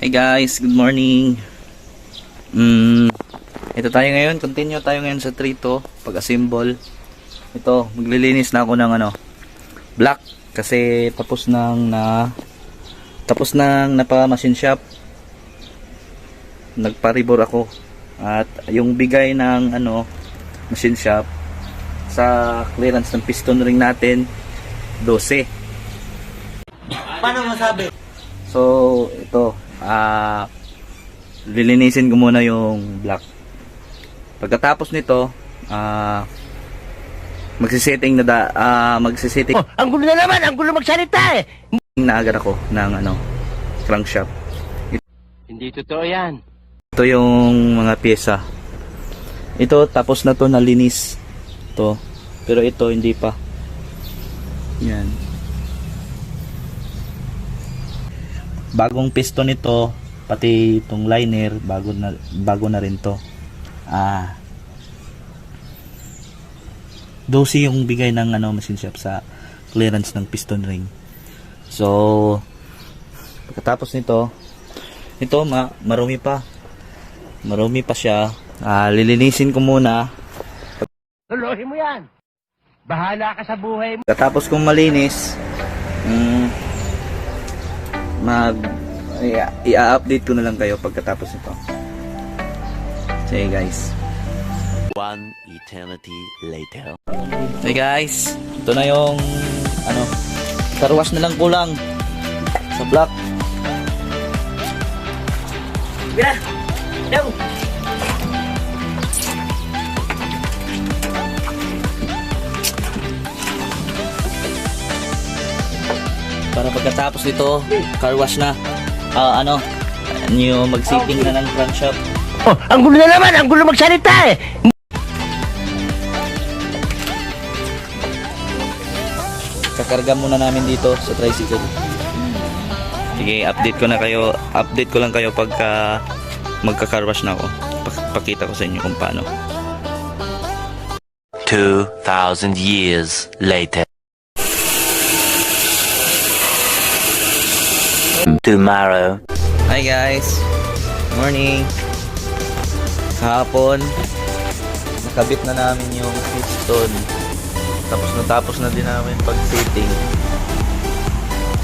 Hey guys, good morning. Ito tayo ngayon, continue tayo ngayon sa trito, pag-assemble. Ito, maglilinis na ako ng black kasi tapos nang napa-machine shop. Nagpa-rebore ako. At yung bigay ng machine shop sa clearance ng piston ring natin 12. Paano masabi? So, ito lilinisin ko muna yung black. Pagkatapos nito, magsisetting Oh, ang gulo na naman, ang gulo magsalita eh. Naagad ako ng crankshaft. Hindi totoo yan. Ito yung mga pyesa. Ito tapos na to, nalinis to. Pero ito hindi pa. Yan. Bagong piston ito, pati itong liner, bago na rin to. 12 yung bigay ng machine shop sa clearance ng piston ring. So, pagkatapos nito, ito marumi pa. Marumi pa siya. Lilinisin ko muna. Lolohin mo yan. Bahala ka sa buhay mo. Pagkatapos kong malinis, i-update ko na lang kayo pagkatapos nito. Sige guys. One eternity later. Hey guys, ito na yung karwas na lang kulang sa block. Mira, daw. Para pagkatapos nito, car wash na. Yung mag-sitting na ng crankshaft. Oh, ang gulo na naman, ang gulo magsalita eh. Kakarga muna namin dito sa tricycle. Sige, update ko lang kayo pagka magka-car wash na ako. Pakita ko sa inyo kung paano. 2,000 years later. Tomorrow. Hi guys, morning. Kahapon nakabit na namin yung piston. Tapos na din namin pag-fitting.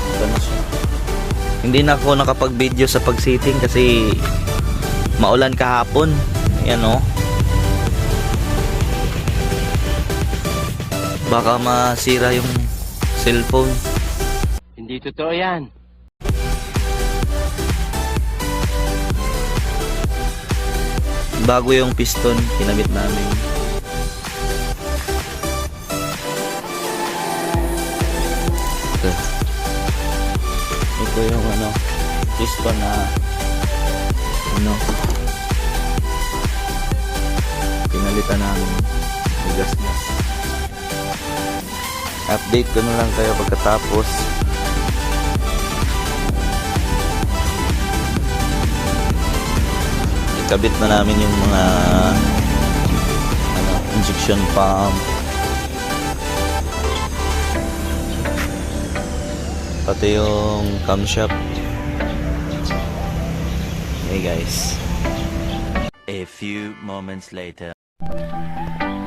Ito na siya. Hindi na ako nakapag-video sa pag-fitting kasi maulan kahapon. Yan o. Baka masira yung cellphone. Hindi totoo yan. Bago yung piston, kinabit namin. Ito yung piston na pinalitan namin. Bigas na. Update ko na lang kayo pagkatapos. Kabit na namin yung mga injection pump, pati yung camshaft. Hey guys, A few moments later.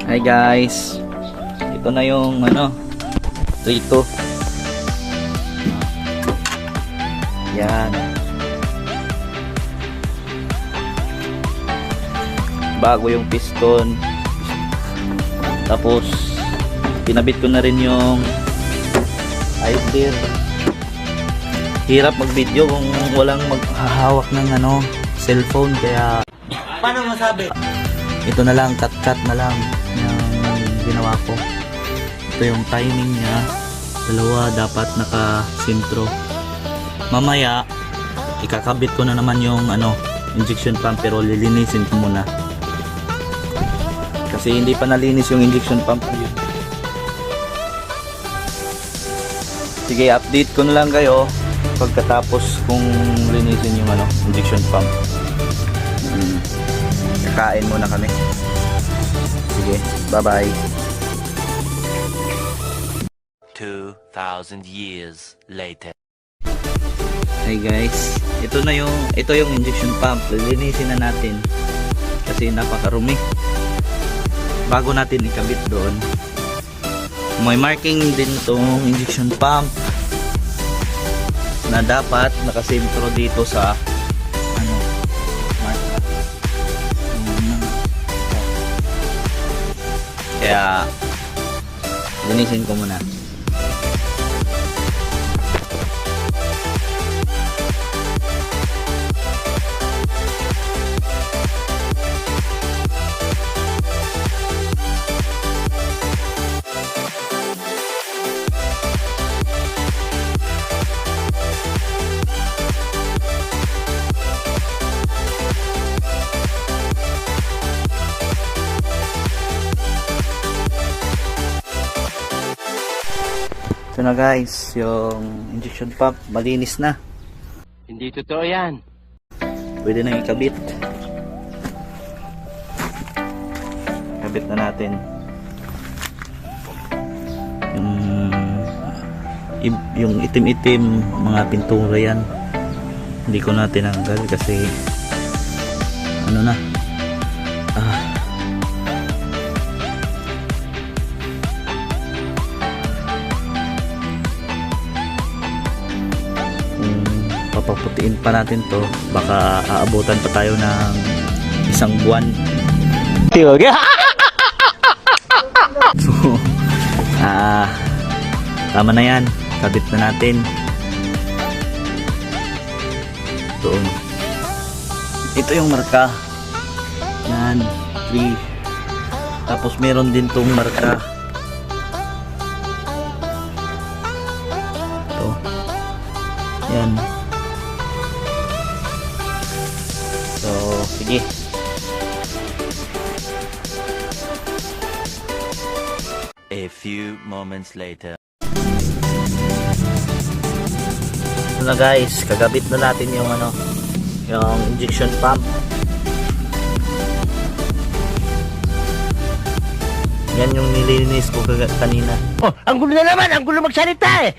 hi guys, ito na yung trito. Yan, bago yung piston. Tapos pinabit ko na rin yung idler. Hirap mag-video kung walang maghahawak ng cellphone, kaya Paano masabi? ito na lang, cut na lang yung ginawa ko. Ito yung timing niya, dalawa dapat naka-sintro. Mamaya ikakabit ko na naman yung injection pump, pero lilinisin ko muna kasi hindi pa nalinis yung injection pump yun. Sige, update ko na lang kayo pagkatapos kung linisin yung injection pump. Kakain muna kami. Sige, bye bye. 2,000 years later. Hey guys, ito yung injection pump. Lilinisin na natin kasi napakarumi. Bago natin ikabit doon, may marking din tong injection pump na dapat nakasentro dito sa marka. Kaya linisin ko muna. Ito na guys, yung injection pump malinis na. Hindi totoo yan. Pwede na ikabit. Kabit na natin. Yung itim-itim mga pintura yan. Hindi ko na tinanggal kasi ano na. Papaputiin pa natin to, baka aabutan pa tayo ng 1 buwan. So tama na yan, kabit na natin. Ito yung marka yan, 3. Tapos meron din tong marka ito yan. So, sige. A few moments later. Ito na guys, kagabit na natin yung yung injection pump. Yan yung nilinis ko kanina. Oh, ang gulo na naman! Ang gulo magsalita eh!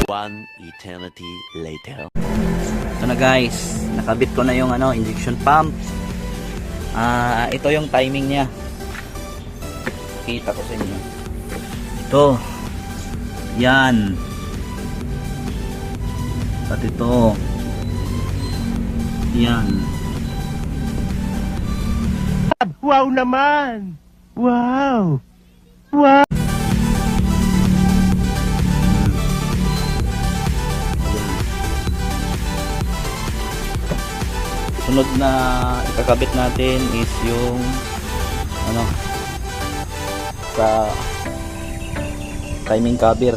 One eternity later. Ito na guys, nakabit ko na yung injection pump. Ito yung timing niya. Kita ko sa inyo. Ito. Yan. At ito. Yan. Wow naman! Wow! Wow! Sunod na ikakabit natin is yung sa timing cover.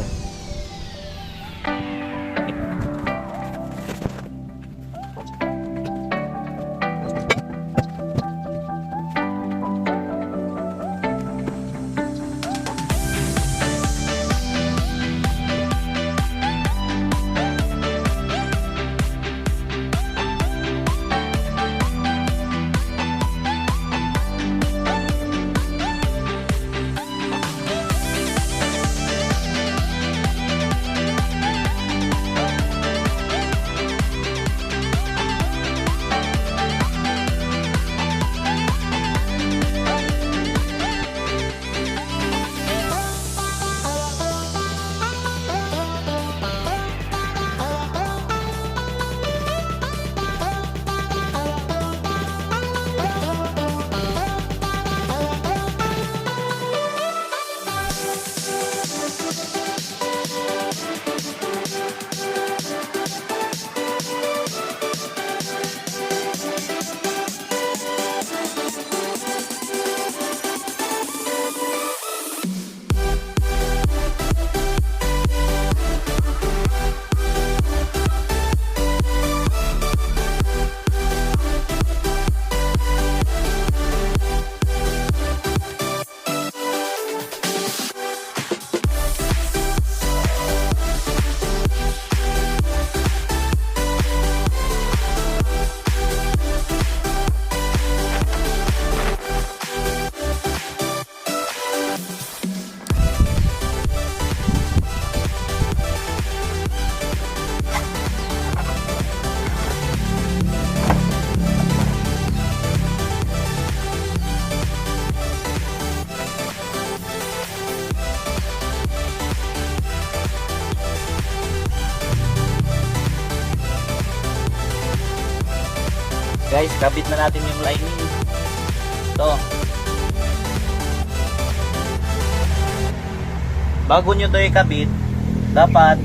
Guys, kabit na natin yung lining. Ito. Bago nyo to ikabit, dapat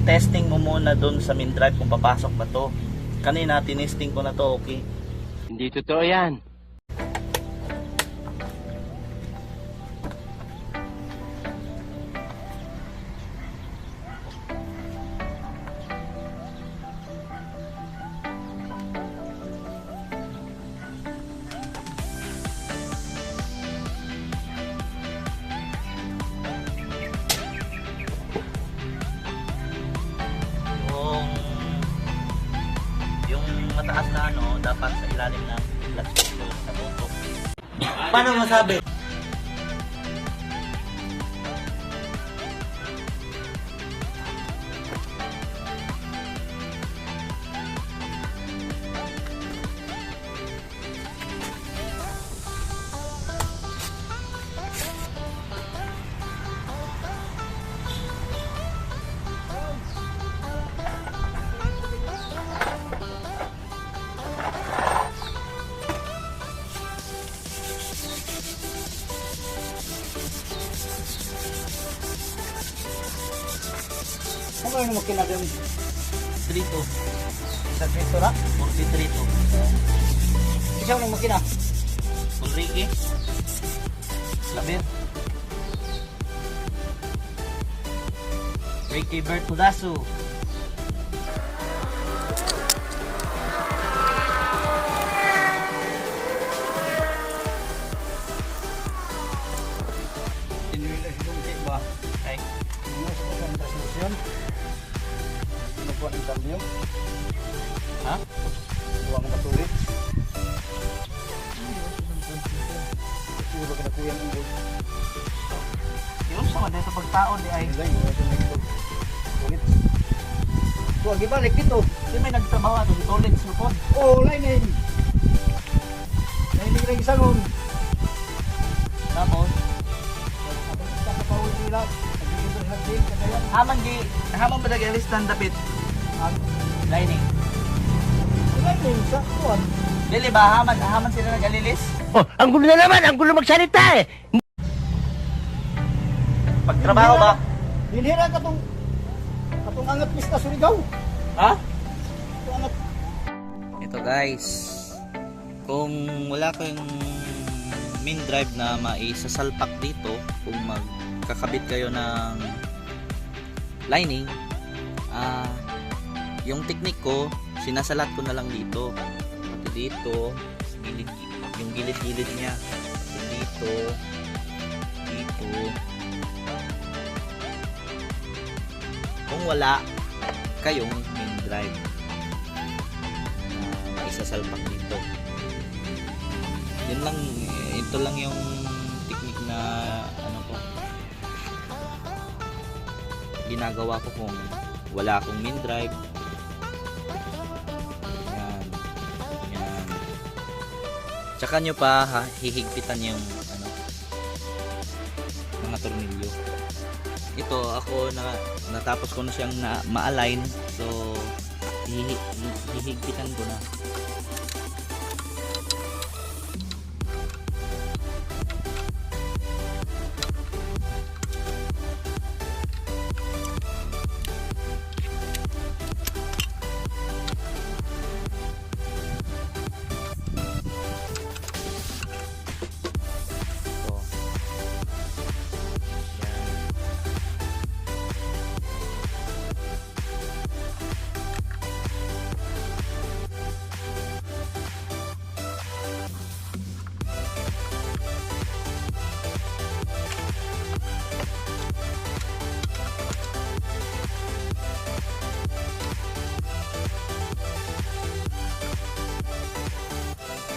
testing mo muna dun sa main drive kung papasok ba to. Kanina, tinesting ko na to, okay. Hindi totoo yan. Yung mataas na ano, dapat sa ilalim ng clutch control sa moto. Paano masabi? Ano mo kinagam? Dito. Sa dito na? 43 to. Isa mo makina. Ulrike. Labit. Ricky Bertudasu. Tinuloy sa dungkit ba? Okay. Ano sa konsentrasyon? Nagbuhat ng cambio. Ha? Huwag na tulit. Puro ka na kuya ng buhay. Yun sa mga dito pagtaon di ay. Ay, tulit. Huwag ibalik dito. Kasi may nagtrabaho ato dito ulit sa pod. Oh, lining. Lining lang isa nun. Tapos, Kakapawin nila. Nagiging lang din. Kagayan. haman ba nag-alistan dapit? Ang Lining. lining sa kuwan. Dili ba haman sila nag-alilis? Oh, ang gulo na naman, ang gulo magsalita eh. Pagtrabaho ba? Hinira ka tong angat pista Surigao. Ha? Katong angat. Ito guys, kung wala kayong main drive na maisasalpak dito, kung magkakabit kayo ng lining, yung technique ko, sinasalat ko na lang dito. Pati dito, gilid, yung gilid-gilid niya. Pati dito, dito. Kung wala kayong main drive na maisasalpak dito, yun lang, ito lang yung technique na ano ko ginagawa ko kung wala akong main drive. Yan, yan, tsaka nyo pa hihigpitan yung ano, mga tornilyo. Ito ako natapos ko na siyang ma-align, so hihigpitan ko na. Ito. Yan.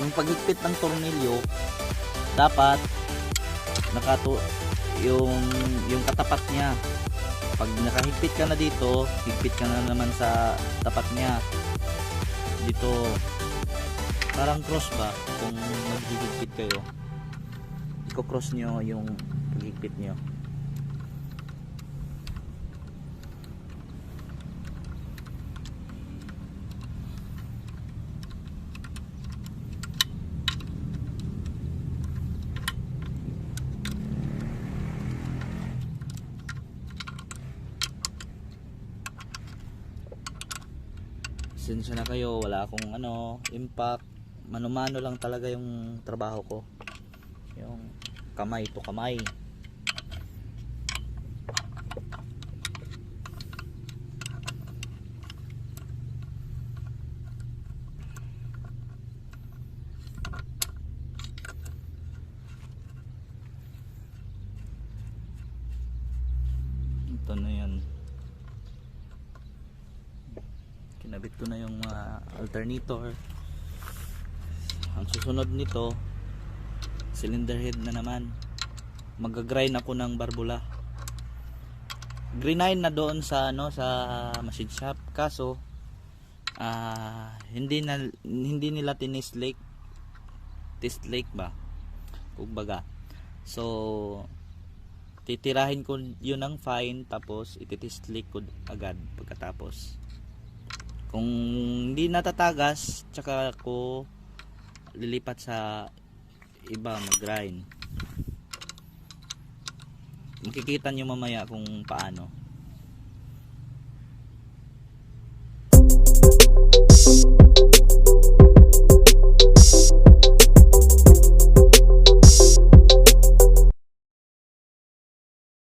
Yung paghigpit ng tornilyo, dapat yung katapat niya. Pag nakahigpit ka na dito, higpit ka na naman sa tapat niya. Dito parang cross ba kung maghihigpit kayo. Iko-cross nyo yung paghigpit nyo. pasensya na kayo, wala akong impact, mano-mano lang talaga yung trabaho ko, yung kamay to kamay. Ito na yan, kinabit ko na yung mga alternator. Ang susunod nito, cylinder head na naman. Mag-grind ako ng barbula. Greenine na doon sa sa machine shop, kaso hindi nila test lake ba kumbaga. So titirahin ko yun ng fine, tapos ititest lake ko agad pagkatapos. Kung hindi natatagas, tsaka ko lilipat sa iba mag-grind. Makikita nyo mamaya kung paano.